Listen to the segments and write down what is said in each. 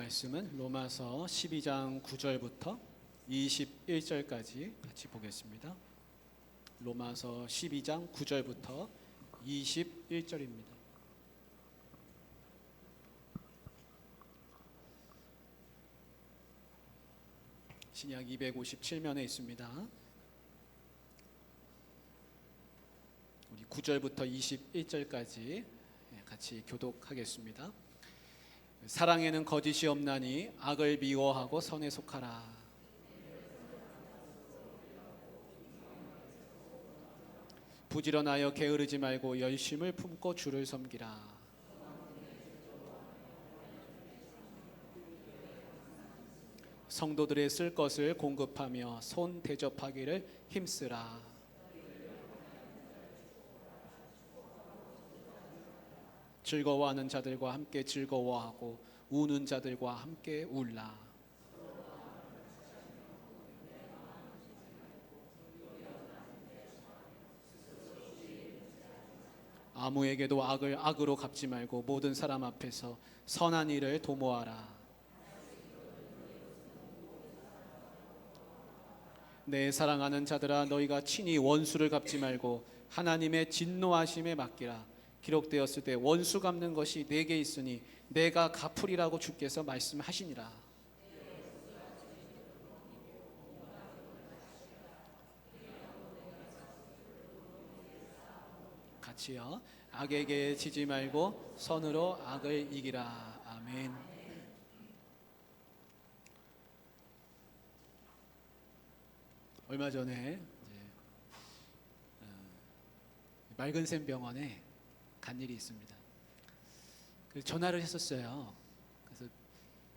말씀은 로마서 12장 9절부터 21절까지 같이 보겠습니다. 로마서 12장 9절부터 21절입니다. 신약 257면에 있습니다. 우리 9절부터 21절까지 같이 교독하겠습니다. 사랑에는 거짓이 없나니 악을 미워하고 선에 속하라. 부지런하여 게으르지 말고 열심을 품고 주를 섬기라. 성도들의 쓸 것을 공급하며 손 대접하기를 힘쓰라. 즐거워하는 자들과 함께 즐거워하고 우는 자들과 함께 울라. 아무에게도 악을 악으로 갚지 말고 모든 사람 앞에서 선한 일을 도모하라. 내 사랑하는 자들아, 너희가 친히 원수를 갚지 말고 하나님의 진노하심에 맡기라. 기록되었을 때 원수 갚는 것이 내게 있으니 내가 갚으리라고 주께서 말씀하시니라. 같이요. 악에게 지지 말고 선으로 악을 이기라. 아멘. 얼마 전에 맑은샘 병원에 간 일이 있습니다. 전화를 했었어요. 그래서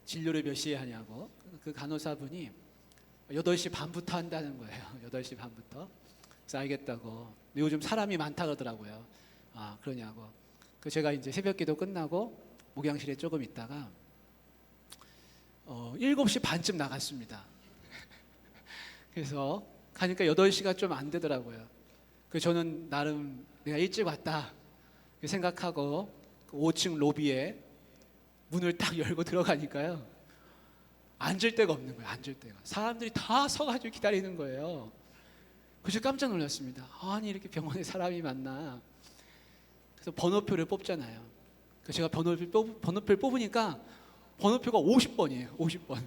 진료를 몇 시에 하냐고. 그 간호사분이 8시 반부터 한다는 거예요. 8시 반부터. 그래서 알겠다고. 근데 요즘 사람이 많다 그러더라고요. 아, 그러냐고. 그 제가 이제 새벽 기도 끝나고 목양실에 조금 있다가 7시 반쯤 나갔습니다. 그래서 가니까 8시가 좀 안 되더라고요. 그래서 저는 나름 내가 일찍 왔다 생각하고 5층 로비에 문을 딱 열고 들어가니까요, 앉을 데가 없는 거예요. 앉을 데가. 사람들이 다 서가지고 기다리는 거예요. 그래서 깜짝 놀랐습니다. 아니, 이렇게 병원에 사람이 많나. 그래서 번호표를 뽑잖아요. 그래서 제가 번호표를 뽑으니까 번호표가 50번이에요. 50번.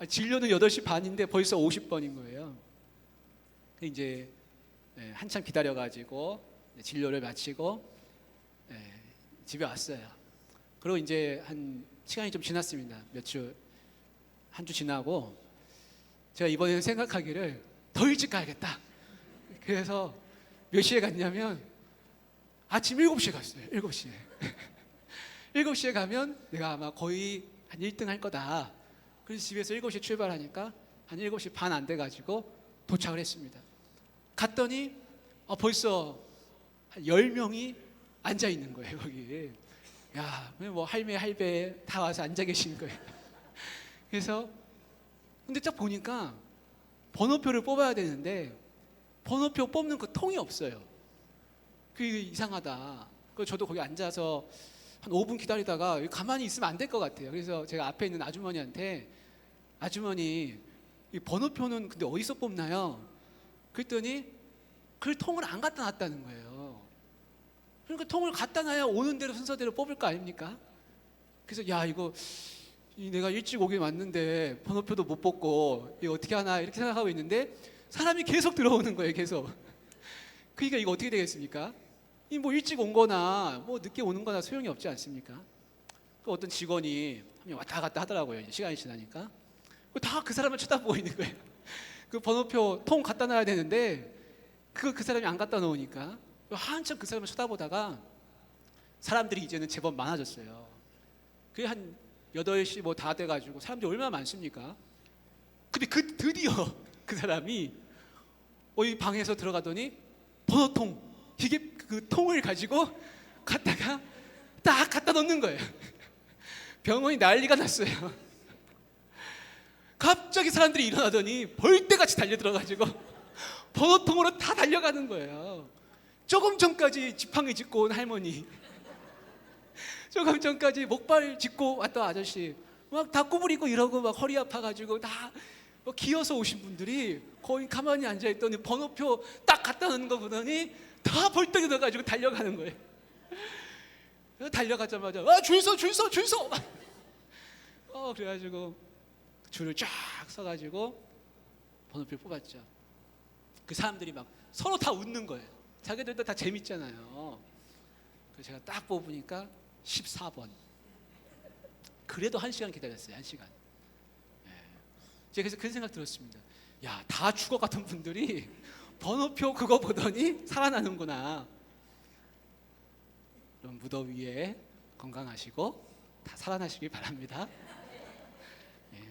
진료는 8시 반인데 벌써 50번인 거예요. 이제 한참 기다려가지고 진료를 마치고 집에 왔어요. 그리고 이제 한 시간이 좀 지났습니다. 한 주 지나고 제가 이번에는 생각하기를 더 일찍 가야겠다. 그래서 몇 시에 갔냐면 아침 7시에 갔어요. 7시에. 7시에 가면 내가 아마 거의 한 1등 할 거다. 그래서 집에서 7시에 출발하니까 한 7시 반 안 돼가지고 도착을 했습니다. 갔더니 벌써 한 10명이 앉아 있는 거예요, 거기. 야, 뭐 할배 다 와서 앉아 계신 거예요. 그래서 근데 딱 보니까 번호표를 뽑아야 되는데 번호표 뽑는 그 통이 없어요. 그게 이상하다. 그래서 저도 거기 앉아서 한 5분 기다리다가 가만히 있으면 안 될 것 같아요. 그래서 제가 앞에 있는 아주머니한테, 아주머니, 이 번호표는 근데 어디서 뽑나요? 그랬더니 그 통을 안 갖다 놨다는 거예요. 그러니까 통을 갖다 놔야 오는 대로 순서대로 뽑을 거 아닙니까? 그래서 야, 이거 내가 일찍 오긴 왔는데 번호표도 못 뽑고 이거 어떻게 하나 이렇게 생각하고 있는데 사람이 계속 들어오는 거예요. 계속. 그러니까 이거 어떻게 되겠습니까? 이 뭐 일찍 온 거나 뭐 늦게 오는 거나 소용이 없지 않습니까? 그 어떤 직원이 한 명 왔다 갔다 하더라고요. 이제 시간이 지나니까. 다 그 사람을 쳐다보고 있는 거예요. 그 번호표 통 갖다 놔야 되는데 그 사람이 안 갖다 놓으니까 한참 그 사람을 쳐다보다가 사람들이 이제는 제법 많아졌어요. 그게 한 8시 뭐 다 돼가지고 사람들이 얼마나 많습니까? 근데 드디어 그 사람이 이 방에서 들어가더니 번호통, 이게 그 통을 가지고 갖다가 딱 갖다 놓는 거예요. 병원이 난리가 났어요. 갑자기 사람들이 일어나더니 벌떼같이 달려들어가지고 번호통으로 다 달려가는 거예요. 조금 전까지 지팡이 짚고 온 할머니, 조금 전까지 목발 짚고 왔던 아저씨 막 다 구부리고 이러고 막 허리 아파가지고 다 기어서 오신 분들이 거의 가만히 앉아있더니 번호표 딱 갖다 놓는 거 보더니 다 벌떡 일어나가지고 달려가는 거예요. 달려가자마자 줄 서 그래가지고 줄을 쫙 서가지고 번호표를 뽑았죠. 그 사람들이 막 서로 다 웃는 거예요. 자기들도 다 재밌잖아요. 그래서 제가 딱 뽑으니까 14번. 그래도 1시간 기다렸어요. 1시간. 제가 그래서 그런 생각 들었습니다. 야, 다 죽어갔던 분들이 번호표 그거 보더니 살아나는구나. 그럼 무더위에 건강하시고 다 살아나시길 바랍니다.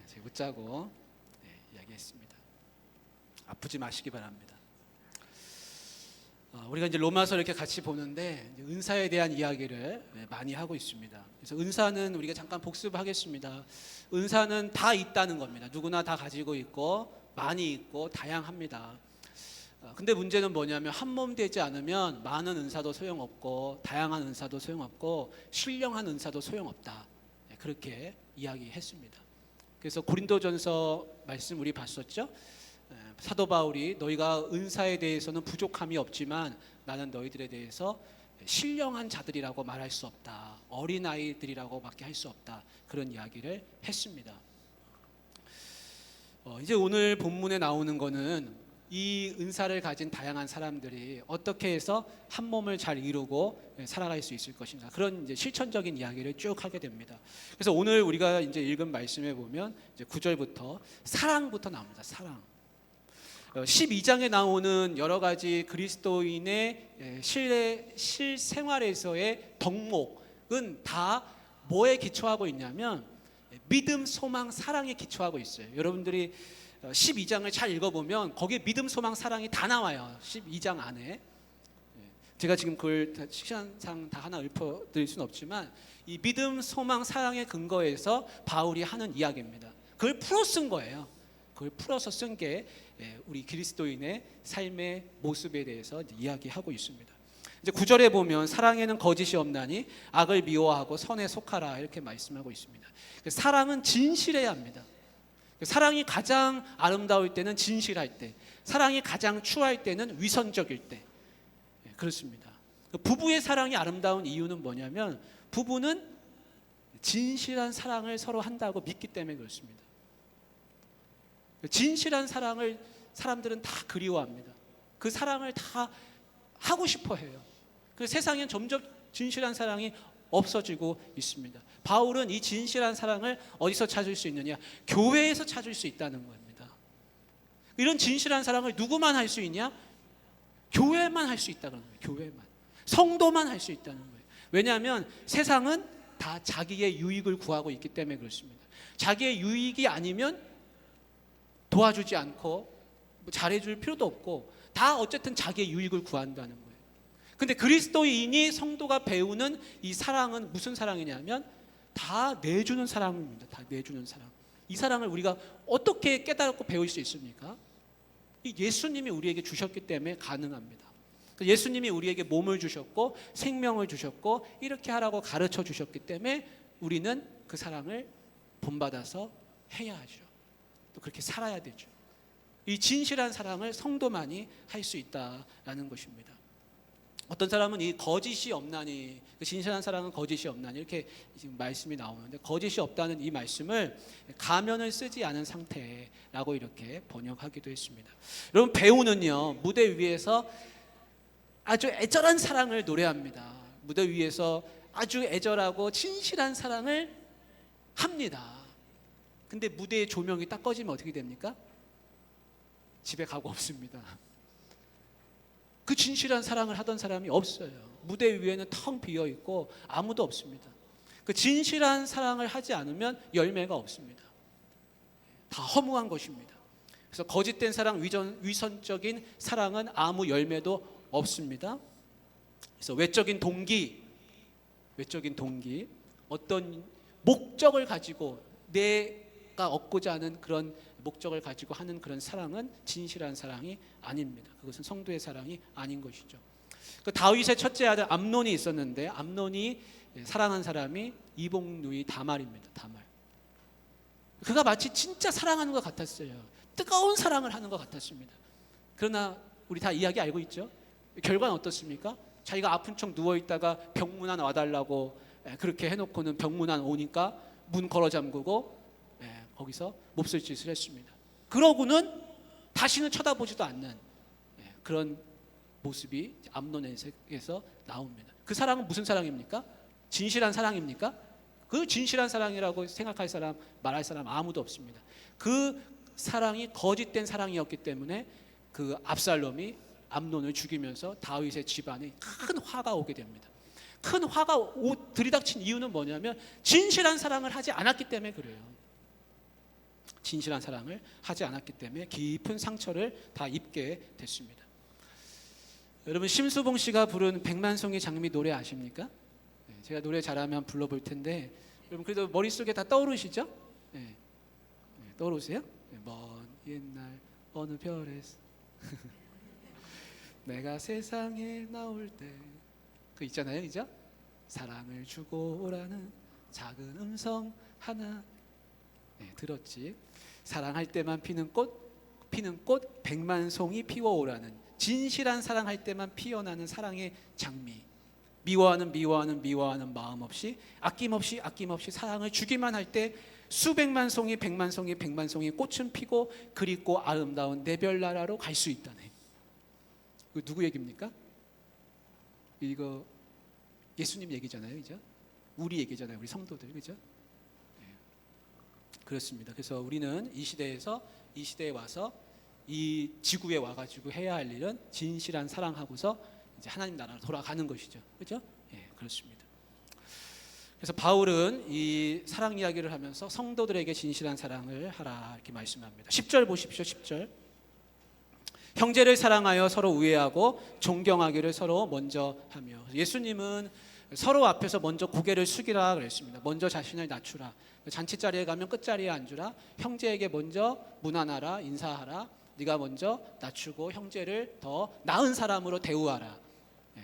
제가 웃자고 이야기했습니다. 아프지 마시기 바랍니다. 우리가 이제 로마서 이렇게 같이 보는데 은사에 대한 이야기를 많이 하고 있습니다. 그래서 은사는 우리가 잠깐 복습하겠습니다. 은사는 다 있다는 겁니다. 누구나 다 가지고 있고 많이 있고 다양합니다. 근데 문제는 뭐냐면 한 몸 되지 않으면 많은 은사도 소용없고 다양한 은사도 소용없고 신령한 은사도 소용없다. 그렇게 이야기했습니다. 그래서 고린도전서 말씀 우리 봤었죠. 사도 바울이 너희가 은사에 대해서는 부족함이 없지만 나는 너희들에 대해서 신령한 자들이라고 말할 수 없다. 어린아이들이라고밖에 할 수 없다. 그런 이야기를 했습니다. 이제 오늘 본문에 나오는 거는 이 은사를 가진 다양한 사람들이 어떻게 해서 한 몸을 잘 이루고 살아갈 수 있을 것인가, 그런 이제 실천적인 이야기를 쭉 하게 됩니다. 그래서 오늘 우리가 이제 읽은 말씀에 보면 이제 9절부터 사랑부터 나옵니다. 사랑. 12장에 나오는 여러 가지 그리스도인의 실생활에서의 덕목은 다 뭐에 기초하고 있냐면 믿음, 소망, 사랑에 기초하고 있어요. 여러분들이 12장을 잘 읽어보면 거기에 믿음, 소망, 사랑이 다 나와요. 12장 안에. 제가 지금 그걸 시간상 다 하나 읊어드릴 수는 없지만 이 믿음, 소망, 사랑의 근거에서 바울이 하는 이야기입니다. 그걸 풀어 쓴 거예요. 그걸 풀어서 쓴 게 우리 그리스도인의 삶의 모습에 대해서 이야기하고 있습니다. 이제 9절에 보면 사랑에는 거짓이 없나니 악을 미워하고 선에 속하라 이렇게 말씀하고 있습니다. 사랑은 진실해야 합니다. 사랑이 가장 아름다울 때는 진실할 때, 사랑이 가장 추할 때는 위선적일 때, 그렇습니다. 부부의 사랑이 아름다운 이유는 뭐냐면 부부는 진실한 사랑을 서로 한다고 믿기 때문에 그렇습니다. 진실한 사랑을 사람들은 다 그리워합니다. 그 사랑을 다 하고 싶어 해요. 그래서 세상엔 점점 진실한 사랑이 없어지고 있습니다. 바울은 이 진실한 사랑을 어디서 찾을 수 있느냐? 교회에서 찾을 수 있다는 겁니다. 이런 진실한 사랑을 누구만 할 수 있냐? 교회만 할 수 있다는 거예요. 교회만. 성도만 할 수 있다는 거예요. 왜냐하면 세상은 다 자기의 유익을 구하고 있기 때문에 그렇습니다. 자기의 유익이 아니면 도와주지 않고 잘해줄 필요도 없고 다 어쨌든 자기의 유익을 구한다는 거예요. 근데 그리스도인이 성도가 배우는 이 사랑은 무슨 사랑이냐면 다 내주는 사랑입니다. 다 내주는 사랑. 이 사랑을 우리가 어떻게 깨달고 배울 수 있습니까? 이 예수님이 우리에게 주셨기 때문에 가능합니다. 예수님이 우리에게 몸을 주셨고 생명을 주셨고 이렇게 하라고 가르쳐 주셨기 때문에 우리는 그 사랑을 본받아서 해야 하죠. 또 그렇게 살아야 되죠. 이 진실한 사랑을 성도만이 할 수 있다라는 것입니다. 어떤 사람은 이 거짓이 없나니, 그 진실한 사랑은 거짓이 없나니 이렇게 지금 말씀이 나오는데 거짓이 없다는 이 말씀을 가면을 쓰지 않은 상태라고 이렇게 번역하기도 했습니다. 여러분 배우는요 무대 위에서 아주 애절한 사랑을 노래합니다. 무대 위에서 아주 애절하고 진실한 사랑을 합니다. 근데 무대의 조명이 딱 꺼지면 어떻게 됩니까? 집에 가고 없습니다. 그 진실한 사랑을 하던 사람이 없어요. 무대 위에는 텅 비어 있고 아무도 없습니다. 그 진실한 사랑을 하지 않으면 열매가 없습니다. 다 허무한 것입니다. 그래서 거짓된 사랑, 위선적인 사랑은 아무 열매도 없습니다. 그래서 외적인 동기, 어떤 목적을 가지고 내가 얻고자 하는 그런 목적을 가지고 하는 그런 사랑은 진실한 사랑이 아닙니다. 그것은 성도의 사랑이 아닌 것이죠. 그 다윗의 첫째 아들 암논이 있었는데 암논이 사랑한 사람이 이복누이 다말입니다. 다말. 그가 마치 진짜 사랑하는 것 같았어요. 뜨거운 사랑을 하는 것 같았습니다. 그러나 우리 다 이야기 알고 있죠? 결과는 어떻습니까? 자기가 아픈 척 누워있다가 병문안 와달라고 그렇게 해놓고는 병문안 오니까 문 걸어 잠그고 거기서 몹쓸 짓을 했습니다. 그러고는 다시는 쳐다보지도 않는 그런 모습이 암논에게서 나옵니다. 그 사랑은 무슨 사랑입니까? 진실한 사랑입니까? 그 진실한 사랑이라고 생각할 사람, 말할 사람 아무도 없습니다. 그 사랑이 거짓된 사랑이었기 때문에 그 압살롬이 암논을 죽이면서 다윗의 집안에 큰 화가 오게 됩니다. 큰 화가 들이닥친 이유는 뭐냐면 진실한 사랑을 하지 않았기 때문에 그래요. 진실한 사랑을 하지 않았기 때문에 깊은 상처를 다 입게 됐습니다. 여러분, 심수봉 씨가 부른 백만송이 장미 노래 아십니까? 제가 노래 잘하면 불러볼 텐데 여러분 그래도 머릿속에 다 떠오르시죠? 떠오르세요? 먼 옛날 어느 별에서 내가 세상에 나올 때 그 있잖아요, 그죠? 사랑을 주고 오라는 작은 음성 하나 들었지. 사랑할 때만 피는 꽃 백만송이 피워오라는 진실한 사랑할 때만 피어나는 사랑의 장미. 미워하는 마음 없이 아낌없이 사랑을 주기만 할 때 수백만 송이 백만 송이 꽃은 피고 그립고 아름다운 내 별나라로 갈 수 있다네. 그 누구 얘기입니까? 이거 예수님 얘기잖아요, 그죠? 우리 얘기잖아요, 우리 성도들, 그죠? 그렇습니다. 그래서 우리는 이 시대에 와서 이 지구에 와가지고 해야 할 일은 진실한 사랑하고서 이제 하나님 나라로 돌아가는 것이죠, 그죠? 그렇습니다. 그래서 바울은 이 사랑 이야기를 하면서 성도들에게 진실한 사랑을 하라 이렇게 말씀합니다. 10절 보십시오. 10절. 형제를 사랑하여 서로 우애하고 존경하기를 서로 먼저 하며. 예수님은 서로 앞에서 먼저 고개를 숙이라 그랬습니다. 먼저 자신을 낮추라. 잔치자리에 가면 끝자리에 앉으라. 형제에게 먼저 문안하라, 인사하라. 네가 먼저 낮추고 형제를 더 나은 사람으로 대우하라.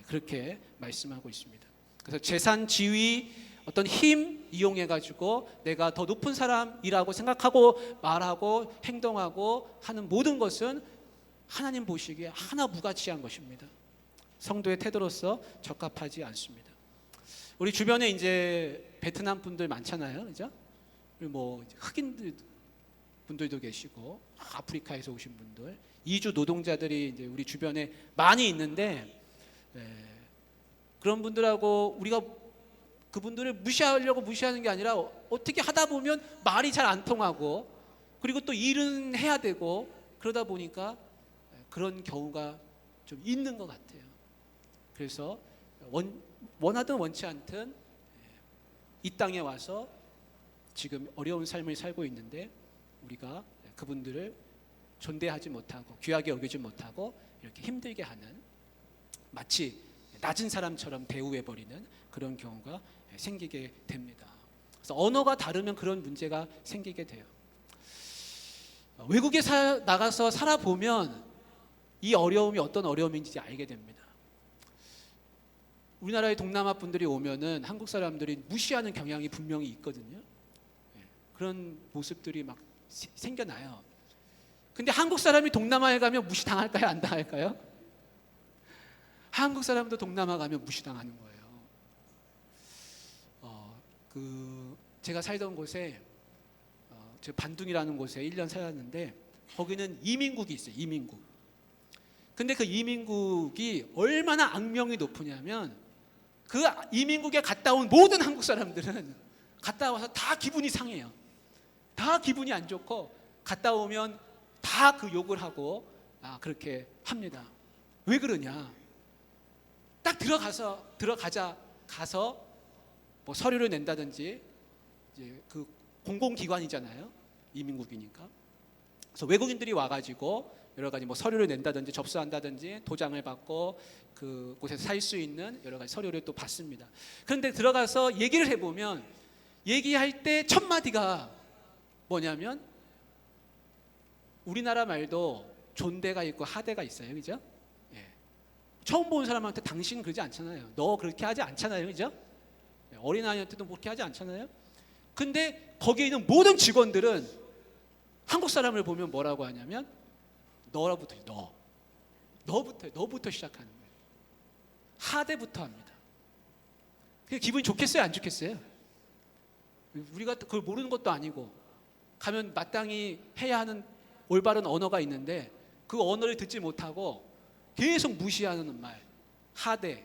그렇게 말씀하고 있습니다. 그래서 재산, 지위, 어떤 힘 이용해 가지고 내가 더 높은 사람이라고 생각하고 말하고 행동하고 하는 모든 것은 하나님 보시기에 하나 무가치한 것입니다. 성도의 태도로서 적합하지 않습니다. 우리 주변에 이제 베트남 분들 많잖아요, 그죠? 그리고 뭐 흑인 분들도 계시고 아프리카에서 오신 분들, 이주 노동자들이 이제 우리 주변에 많이 있는데 그런 분들하고 우리가 그분들을 무시하려고 무시하는 게 아니라 어떻게 하다 보면 말이 잘 안 통하고 그리고 또 일은 해야 되고 그러다 보니까 그런 경우가 좀 있는 것 같아요. 그래서 원하든 원치 않든 이 땅에 와서 지금 어려운 삶을 살고 있는데 우리가 그분들을 존대하지 못하고 귀하게 여기지 못하고 이렇게 힘들게 하는, 마치 낮은 사람처럼 대우해버리는 그런 경우가 생기게 됩니다. 그래서 언어가 다르면 그런 문제가 생기게 돼요. 외국에 나가서 살아보면 이 어려움이 어떤 어려움인지 알게 됩니다. 우리나라의 동남아 분들이 오면은 한국 사람들이 무시하는 경향이 분명히 있거든요. 그런 모습들이 막 생겨나요. 근데 한국 사람이 동남아에 가면 무시당할까요? 안 당할까요? 한국 사람도 동남아 가면 무시당하는 거예요. 제가 살던 곳에 제가 반둥이라는 곳에 1년 살았는데 거기는 이민국이 있어요. 이민국. 근데 그 이민국이 얼마나 악명이 높으냐면 그 이민국에 갔다 온 모든 한국 사람들은 갔다 와서 다 기분이 상해요. 다 기분이 안 좋고 갔다 오면 다 그 욕을 하고 그렇게 합니다. 왜 그러냐? 딱 가서 뭐 서류를 낸다든지 이제 그 공공기관이잖아요. 이민국이니까. 그래서 외국인들이 와가지고 여러 가지 뭐 서류를 낸다든지 접수한다든지 도장을 받고 그곳에서 살 수 있는 여러 가지 서류를 또 받습니다. 그런데 들어가서 얘기를 해보면 얘기할 때 첫 마디가 뭐냐면 우리나라 말도 존대가 있고 하대가 있어요, 그죠? 처음 보는 사람한테 당신 그러지 않잖아요. 너 그렇게 하지 않잖아요, 그죠? 어린아이한테도 뭐 그렇게 하지 않잖아요. 근데 거기에 있는 모든 직원들은 한국 사람을 보면 뭐라고 하냐면 너라부터 너부터 시작하는 거예요. 하대부터 합니다. 그게 기분이 좋겠어요, 안 좋겠어요? 우리가 그걸 모르는 것도 아니고 가면 마땅히 해야 하는 올바른 언어가 있는데 그 언어를 듣지 못하고 계속 무시하는 말, 하대,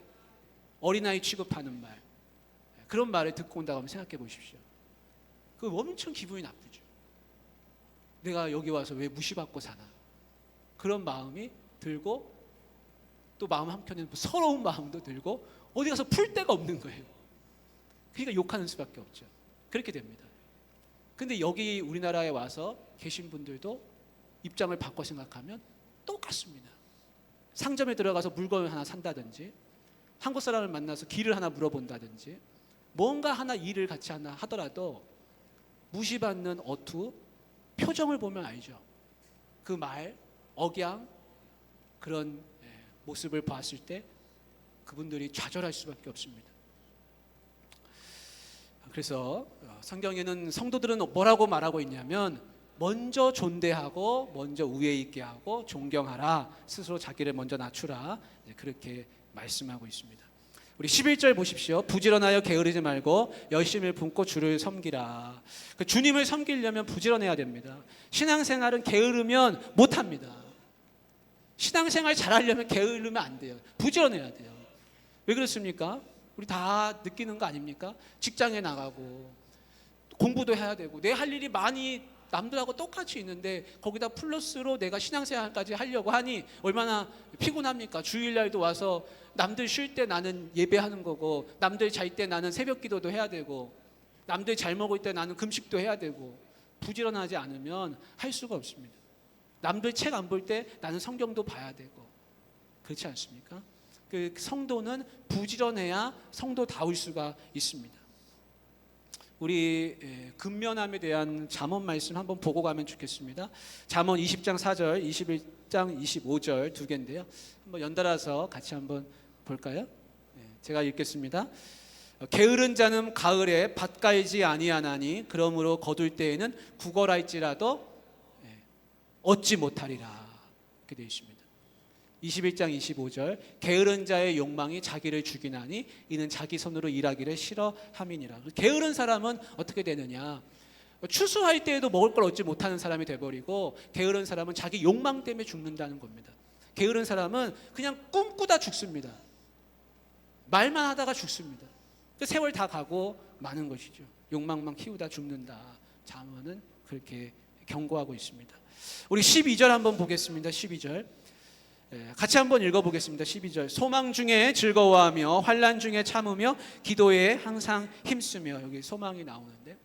어린아이 취급하는 말, 그런 말을 듣고 온다고 한번 생각해 보십시오. 그 엄청 기분이 나쁘죠. 내가 여기 와서 왜 무시받고 사나, 그런 마음이 들고 또 마음 한켠에는 서러운 마음도 들고 어디 가서 풀 데가 없는 거예요. 그러니까 욕하는 수밖에 없죠. 그렇게 됩니다. 근데 여기 우리나라에 와서 계신 분들도 입장을 바꿔 생각하면 똑같습니다. 상점에 들어가서 물건을 하나 산다든지 한국 사람을 만나서 길을 하나 물어본다든지 뭔가 하나 일을 같이 하나 하더라도 무시받는 어투, 표정을 보면 알죠. 그 말, 억양, 그런 모습을 봤을 때 그분들이 좌절할 수밖에 없습니다. 그래서 성경에는 성도들은 뭐라고 말하고 있냐면 먼저 존대하고 먼저 우애 있게 하고 존경하라, 스스로 자기를 먼저 낮추라, 그렇게 말씀하고 있습니다. 우리 11절 보십시오. 부지런하여 게으르지 말고 열심을 품고 주를 섬기라. 그 주님을 섬기려면 부지런해야 됩니다. 신앙생활은 게으르면 못합니다. 신앙생활 잘하려면 게으르면 안 돼요. 부지런해야 돼요. 왜 그렇습니까? 우리 다 느끼는 거 아닙니까? 직장에 나가고 공부도 해야 되고 내 할 일이 많이 남들하고 똑같이 있는데 거기다 플러스로 내가 신앙생활까지 하려고 하니 얼마나 피곤합니까? 주일날도 와서 남들 쉴 때 나는 예배하는 거고 남들 잘 때 나는 새벽 기도도 해야 되고 남들 잘 먹을 때 나는 금식도 해야 되고 부지런하지 않으면 할 수가 없습니다. 남들 책 안 볼 때 나는 성경도 봐야 되고 그렇지 않습니까? 그 성도는 부지런해야 성도다울 수가 있습니다. 우리 근면함에 대한 잠언 말씀 한번 보고 가면 좋겠습니다. 잠언 20장 4절, 21장 25절 두 개인데요. 한번 연달아서 같이 한번 볼까요? 제가 읽겠습니다. 게으른 자는 가을에 밭 갈지 아니하나니 그러므로 거둘 때에는 구걸할지라도 얻지 못하리라. 이렇게 되어 있습니다. 21장 25절 게으른 자의 욕망이 자기를 죽이나니 이는 자기 손으로 일하기를 싫어함이니라. 게으른 사람은 어떻게 되느냐, 추수할 때에도 먹을 걸 얻지 못하는 사람이 돼버리고 게으른 사람은 자기 욕망 때문에 죽는다는 겁니다. 게으른 사람은 그냥 꿈꾸다 죽습니다. 말만 하다가 죽습니다. 세월 다 가고 마는 것이죠. 욕망만 키우다 죽는다. 잠언은 그렇게 경고하고 있습니다. 우리 12절 한번 보겠습니다. 12절 같이 한번 읽어보겠습니다. 12절 소망 중에 즐거워하며 환난 중에 참으며 기도에 항상 힘쓰며. 여기 소망이 나오는데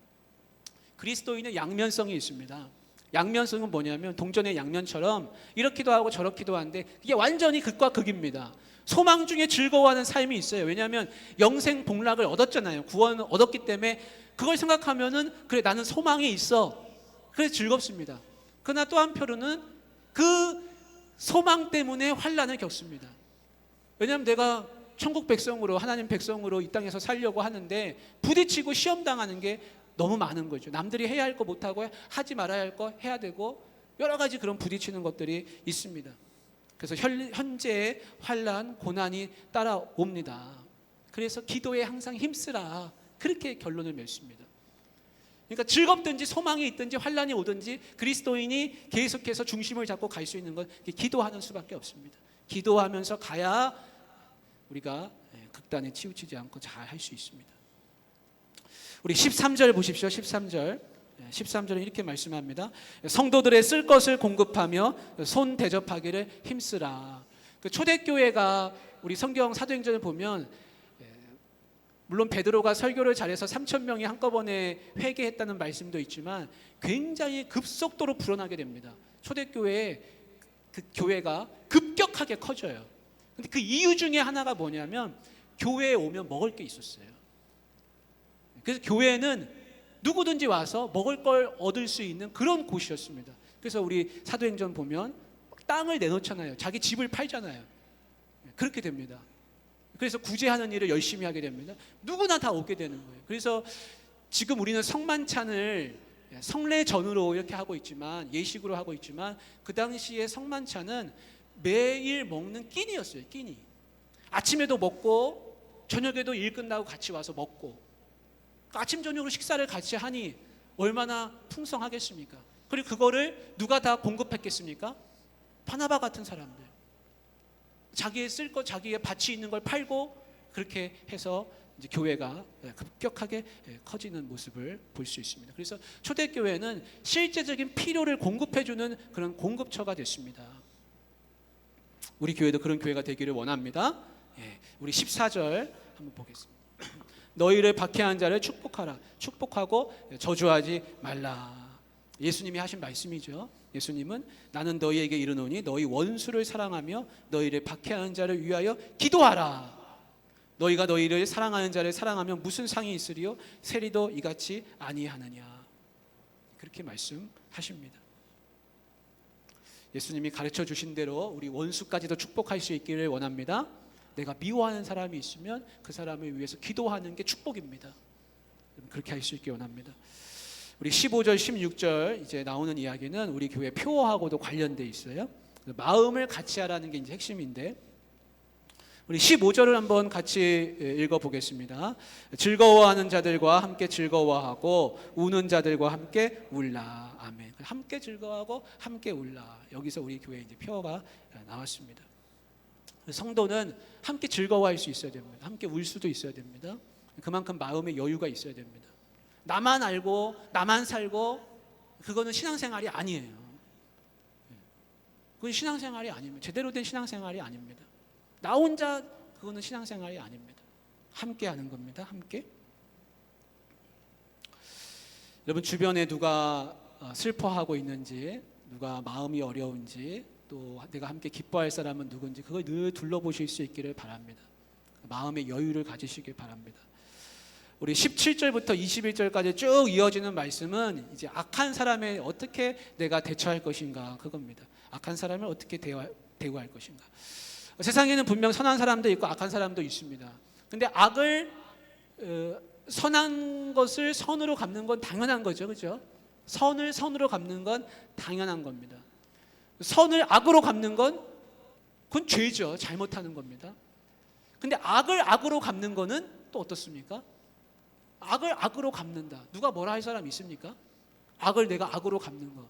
그리스도인은 양면성이 있습니다. 양면성은 뭐냐면 동전의 양면처럼 이렇기도 하고 저렇기도 한데 이게 완전히 극과 극입니다. 소망 중에 즐거워하는 삶이 있어요. 왜냐하면 영생 복락을 얻었잖아요. 구원을 얻었기 때문에 그걸 생각하면은 그래 나는 소망이 있어. 그래서 즐겁습니다. 그러나 또 한편으로는 그 소망 때문에 환난을 겪습니다. 왜냐하면 내가 천국 백성으로 하나님 백성으로 이 땅에서 살려고 하는데 부딪히고 시험당하는 게 너무 많은 거죠. 남들이 해야 할 거 못하고 하지 말아야 할 거 해야 되고 여러 가지 그런 부딪히는 것들이 있습니다. 그래서 현재의 환난, 고난이 따라옵니다. 그래서 기도에 항상 힘쓰라. 그렇게 결론을 맺습니다. 그러니까 즐겁든지 소망이 있든지 환난이 오든지 그리스도인이 계속해서 중심을 잡고 갈 수 있는 건 기도하는 수밖에 없습니다. 기도하면서 가야 우리가 극단에 치우치지 않고 잘 할 수 있습니다. 우리 13절 보십시오. 13절은 이렇게 말씀합니다. 성도들의 쓸 것을 공급하며 손 대접하기를 힘쓰라. 그 초대교회가 우리 성경 사도행전을 보면 물론 베드로가 설교를 잘해서 3,000명이 한꺼번에 회개했다는 말씀도 있지만 굉장히 급속도로 불어나게 됩니다. 초대교회의 그 교회가 급격하게 커져요. 근데 그 이유 중에 하나가 뭐냐면 교회에 오면 먹을 게 있었어요. 그래서 교회는 누구든지 와서 먹을 걸 얻을 수 있는 그런 곳이었습니다. 그래서 우리 사도행전 보면 땅을 내놓잖아요. 자기 집을 팔잖아요. 그렇게 됩니다. 그래서 구제하는 일을 열심히 하게 됩니다. 누구나 다 오게 되는 거예요. 그래서 지금 우리는 성만찬을 성례전으로 이렇게 하고 있지만, 예식으로 하고 있지만, 그 당시에 성만찬은 매일 먹는 끼니였어요. 끼니. 아침에도 먹고 저녁에도 일 끝나고 같이 와서 먹고, 아침 저녁으로 식사를 같이 하니 얼마나 풍성하겠습니까? 그리고 그거를 누가 다 공급했겠습니까? 바나바 같은 사람들. 자기의 쓸 것, 자기의 밭이 있는 걸 팔고, 그렇게 해서 이제 교회가 급격하게 커지는 모습을 볼 수 있습니다. 그래서 초대교회는 실제적인 필요를 공급해주는 그런 공급처가 됐습니다. 우리 교회도 그런 교회가 되기를 원합니다. 우리 14절 한번 보겠습니다. 너희를 박해한 자를 축복하라. 축복하고 저주하지 말라. 예수님이 하신 말씀이죠. 예수님은 나는 너희에게 이르노니 너희 원수를 사랑하며 너희를 박해하는 자를 위하여 기도하라. 너희가 너희를 사랑하는 자를 사랑하면 무슨 상이 있으리요? 세리도 이같이 아니하느냐. 그렇게 말씀하십니다. 예수님이 가르쳐 주신 대로 우리 원수까지도 축복할 수 있기를 원합니다. 내가 미워하는 사람이 있으면 그 사람을 위해서 기도하는 게 축복입니다. 그렇게 할 수 있기 원합니다. 우리 15절, 16절 이제 나오는 이야기는 우리 교회 표어하고도 관련돼 있어요. 마음을 같이 하라는 게 이제 핵심인데, 우리 15절을 한번 같이 읽어보겠습니다. 즐거워하는 자들과 함께 즐거워하고 우는 자들과 함께 울라. 아멘. 함께 즐거워하고 함께 울라. 여기서 우리 교회 이제 표어가 나왔습니다. 성도는 함께 즐거워할 수 있어야 됩니다. 함께 울 수도 있어야 됩니다. 그만큼 마음의 여유가 있어야 됩니다. 나만 알고 나만 살고 그거는 신앙생활이 아니에요. 그건 신앙생활이 아닙니다. 제대로 된 신앙생활이 아닙니다. 나 혼자 그거는 신앙생활이 아닙니다. 함께 하는 겁니다. 함께. 여러분 주변에 누가 슬퍼하고 있는지, 누가 마음이 어려운지, 또 내가 함께 기뻐할 사람은 누군지 그걸 늘 둘러보실 수 있기를 바랍니다. 마음의 여유를 가지시길 바랍니다. 우리 17절부터 21절까지 쭉 이어지는 말씀은 이제 악한 사람에 어떻게 내가 대처할 것인가, 그겁니다. 악한 사람을 어떻게 대우할 것인가. 세상에는 분명 선한 사람도 있고 악한 사람도 있습니다. 근데 악을 선한 것을 선으로 갚는 건 당연한 거죠. 그렇죠? 선을 선으로 갚는 건 당연한 겁니다. 선을 악으로 갚는 건 그건 죄죠. 잘못하는 겁니다. 근데 악을 악으로 갚는 거는 또 어떻습니까? 악을 악으로 갚는다. 누가 뭐라 할 사람 있습니까? 악을 내가 악으로 갚는 거.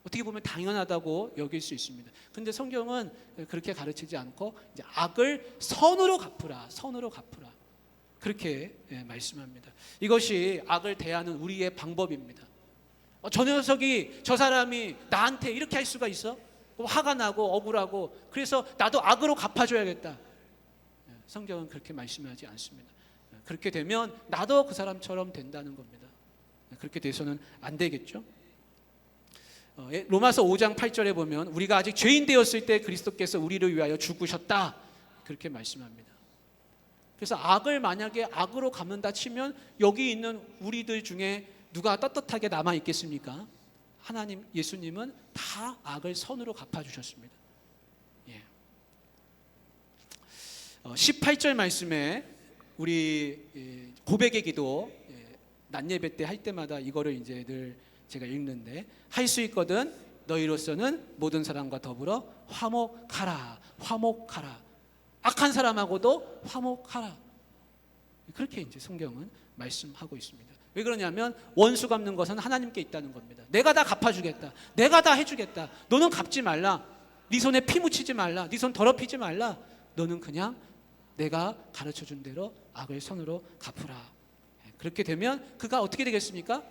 어떻게 보면 당연하다고 여길 수 있습니다. 근데 성경은 그렇게 가르치지 않고 이제 악을 선으로 갚으라. 선으로 갚으라. 그렇게 말씀합니다. 이것이 악을 대하는 우리의 방법입니다. 저 녀석이, 저 사람이 나한테 이렇게 할 수가 있어? 화가 나고 억울하고 그래서 나도 악으로 갚아줘야겠다. 성경은 그렇게 말씀하지 않습니다. 그렇게 되면 나도 그 사람처럼 된다는 겁니다. 그렇게 돼서는 안 되겠죠. 로마서 5장 8절에 보면 우리가 아직 죄인 되었을 때 그리스도께서 우리를 위하여 죽으셨다. 그렇게 말씀합니다. 그래서 악을 만약에 악으로 갚는다 치면 여기 있는 우리들 중에 누가 떳떳하게 남아 있겠습니까? 하나님, 예수님은 다 악을 선으로 갚아주셨습니다. 18절 말씀에 우리 고백의 기도 낮 예배 때 할 때마다 이거를 이제 늘 제가 읽는데, 할 수 있거든 너희로서는 모든 사람과 더불어 화목하라. 화목하라. 악한 사람하고도 화목하라. 그렇게 이제 성경은 말씀하고 있습니다. 왜 그러냐면 원수 갚는 것은 하나님께 있다는 겁니다. 내가 다 갚아주겠다. 내가 다 해주겠다. 너는 갚지 말라. 네 손에 피 묻히지 말라. 네 손 더럽히지 말라. 너는 그냥 내가 가르쳐준 대로 악을 선으로 갚으라. 그렇게 되면 그가 어떻게 되겠습니까?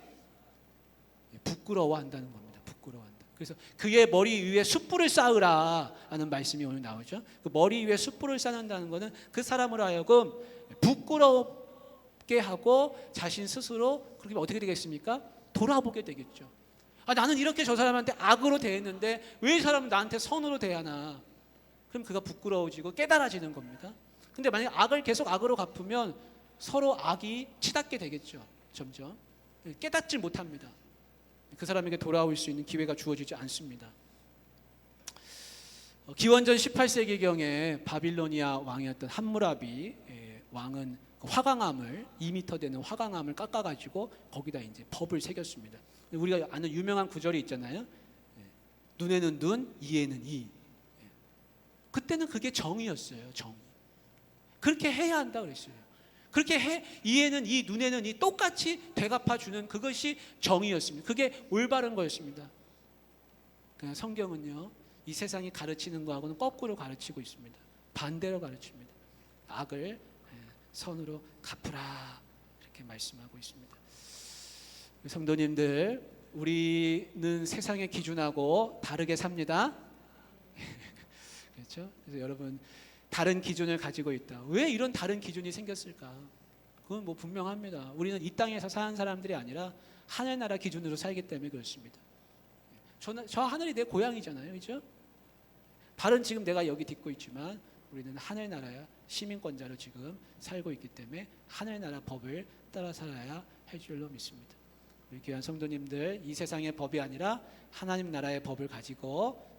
부끄러워한다는 겁니다. 부끄러워한다. 그래서 그의 머리 위에 숯불을 쌓으라 하는 말씀이 오늘 나오죠. 그 머리 위에 숯불을 쌓는다는 것은 그 사람으로 하여금 부끄럽게 하고 자신 스스로 그렇게 어떻게 되겠습니까? 돌아보게 되겠죠. 나는 이렇게 저 사람한테 악으로 대했는데 왜 이 사람은 나한테 선으로 대하나? 그럼 그가 부끄러워지고 깨달아지는 겁니다. 근데 만약에 악을 계속 악으로 갚으면 서로 악이 치닫게 되겠죠. 점점 깨닫지 못합니다. 그 사람에게 돌아올 수 있는 기회가 주어지지 않습니다. 기원전 18세기경에 바빌로니아 왕이었던 함무라비 왕은 그 화강암을 2m 되는 화강암을 깎아가지고 거기다 이제 법을 새겼습니다. 우리가 아는 유명한 구절이 있잖아요. 눈에는 눈, 이에는 이. 그때는 그게 정의였어요. 정. 그렇게 해야 한다 그랬어요. 그렇게 이에는 이, 눈에는 이 똑같이 되갚아 주는 그것이 정의였습니다. 그게 올바른 거였습니다. 그냥 성경은요, 이 세상이 가르치는 거하고는 거꾸로 가르치고 있습니다. 반대로 가르칩니다. 악을 선으로 갚으라 이렇게 말씀하고 있습니다. 성도님들, 우리는 세상의 기준하고 다르게 삽니다. 그렇죠? 그래서 여러분, 다른 기준을 가지고 있다. 왜 이런 다른 기준이 생겼을까? 그건 뭐 분명합니다. 우리는 이 땅에서 사는 사람들이 아니라 하늘나라 기준으로 살기 때문에 그렇습니다. 저 하늘이 내 고향이잖아요, 그렇죠? 발은 지금 내가 여기 딛고 있지만 우리는 하늘나라의 시민권자로 지금 살고 있기 때문에 하늘나라 법을 따라 살아야 할 줄로 믿습니다. 우리 귀한 성도님들, 이 세상의 법이 아니라 하나님 나라의 법을 가지고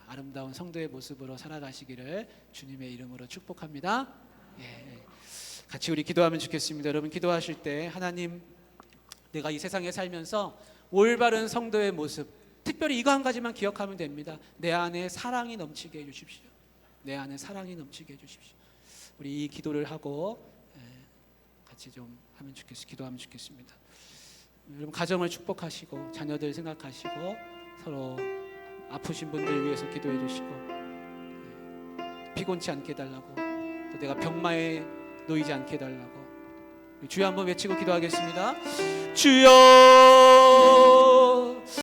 아름다운 성도의 모습으로 살아가시기를 주님의 이름으로 축복합니다. 같이 우리 기도하면 좋겠습니다. 여러분, 기도하실 때 하나님, 내가 이 세상에 살면서 올바른 성도의 모습, 특별히 이거 한 가지만 기억하면 됩니다. 내 안에 사랑이 넘치게 해주십시오. 내 안에 사랑이 넘치게 해주십시오. 우리 이 기도를 하고 같이 좀 하면 좋겠습니다. 기도하면 좋겠습니다. 여러분, 가정을 축복하시고 자녀들 생각하시고 서로 아프신 분들 위해서 기도해 주시고 피곤치 않게 해달라고, 또 내가 병마에 놓이지 않게 해달라고 주여 한번 외치고 기도하겠습니다. 주여